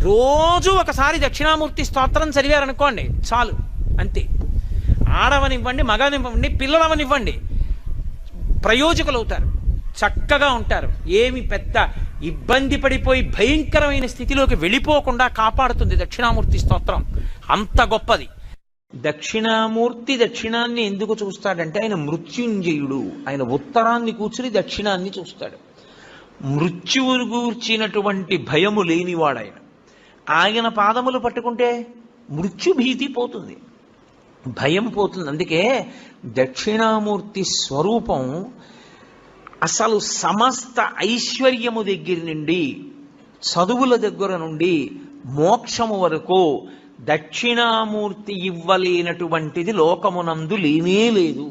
రోజు ఒకసారి దక్షిణామూర్తి స్తోత్రం చదివారనుకోండి చాలు, అంతే. ఆడవనివ్వండి, మగనివ్వండి, పిల్లలవనివ్వండి, ప్రయోజకులు అవుతారు, చక్కగా ఉంటారు. ఏమి పెద్ద ఇబ్బంది పడిపోయి భయంకరమైన స్థితిలోకి వెళ్ళిపోకుండా కాపాడుతుంది దక్షిణామూర్తి స్తోత్రం. అంత గొప్పది. దక్షిణామూర్తి దక్షిణాన్ని ఎందుకు చూస్తాడంటే ఆయన మృత్యుంజయుడు. ఆయన ఉత్తరాన్ని కూర్చుని దక్షిణాన్ని చూస్తాడు. మృత్యువును గూర్చినటువంటి భయము లేనివాడాయన. ఆయన పాదములు పట్టుకుంటే మృత్యుభీతి పోతుంది, భయం పోతుంది. అందుకే దక్షిణామూర్తి స్వరూపం అసలు సమస్త ఐశ్వర్యము దగ్గర నుండి, చదువుల దగ్గర నుండి, మోక్షము వరకు దక్షిణామూర్తి ఇవ్వలేనటువంటిది లోకమునందు లేనే లేదు.